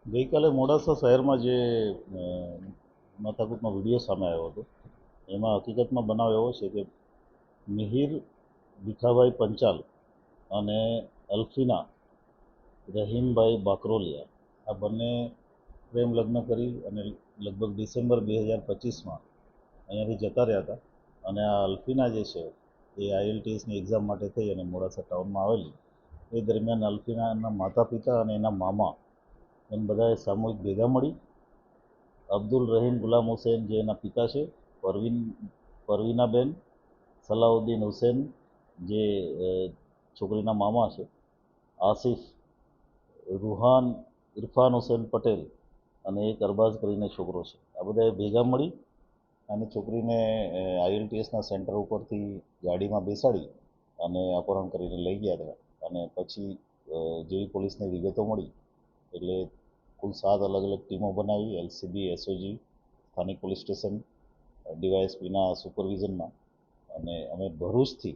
ગઈકાલે મોડાસા શહેરમાં જે માથાકૂટનો વિડીયો સામે આવ્યો હતો એમાં હકીકતમાં બનાવ એવો છે કે મિહિર ભીખાભાઈ પંચાલ અને અલ્ફીના રહીમભાઈ બાકરોલિયા આ બંને પ્રેમ લગ્ન કરી અને લગભગ ડિસેમ્બર 2025માં અહીંયાથી જતા રહ્યા હતા. અને આ અલ્ફીના જે છે એ IELTSની એક્ઝામ માટે થઈ અને મોડાસા ટાઉનમાં આવેલી. એ દરમિયાન અલ્ફીનાના માતા પિતા અને એના મામા એમ બધાએ સામૂહિક ભેગા મળી અબ્દુલ રહીમ ગુલામ હુસૈન જે એના પિતા છે, પરવીનાબેન, સલાઉદ્દીન હુસૈન જે છોકરીના મામા છે, આસિફ, રૂહાન ઇરફાન હુસૈન પટેલ અને એક અરબાઝ કરીને છોકરો છે. આ બધાએ ભેગા મળી અને છોકરીને IELTSના સેન્ટર ઉપરથી ગાડીમાં બેસાડી અને અપહરણ કરીને લઈ ગયા હતા. અને પછી જેવી પોલીસને વિગતો મળી એટલે કુલ 7 અલગ અલગ ટીમો બનાવી LCB, SOG, સ્થાનિક પોલીસ સ્ટેશન, DYSPના સુપરવિઝનમાં અને અમે ભરૂચથી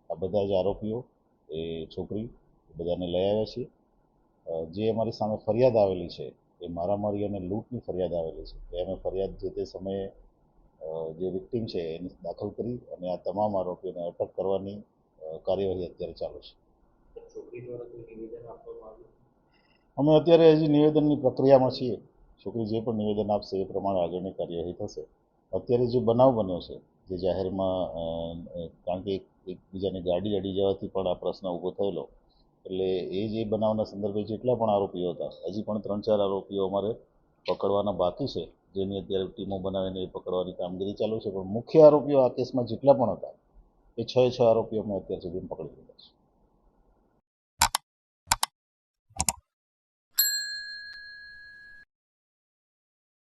આ બધા જ આરોપીઓ એ છોકરી બધાને લઈ આવ્યા છીએ. જે અમારી સામે ફરિયાદ આવેલી છે એ મારામારી અને લૂંટની ફરિયાદ આવેલી છે એ અમે ફરિયાદ જે તે સમયે જે વિક્ટીમ છે એને દાખલ કરી અને આ તમામ આરોપીઓને અટક કરવાની કાર્યવાહી અત્યારે ચાલુ છે. અમે અત્યારે હજી નિવેદનની પ્રક્રિયામાં છીએ. છોકરી જે પણ નિવેદન આપશે એ પ્રમાણે આગળની કાર્યવાહી થશે. અત્યારે જે બનાવ બન્યો છે જે જાહેરમાં કારણ કે એકબીજાની ગાડી અડી જવાથી પણ આ પ્રશ્ન ઊભો થયેલો એટલે એ જે બનાવના સંદર્ભે જેટલા પણ આરોપીઓ હતા હજી પણ 3-4 આરોપીઓ અમારે પકડવાના બાકી છે જેની અત્યારે ટીમો બનાવીને એ પકડવાની કામગીરી ચાલુ છે. પણ મુખ્ય આરોપીઓ આ કેસમાં જેટલા પણ હતા એ 6 આરોપીઓ અમે અત્યાર સુધી પકડી લીધા છે.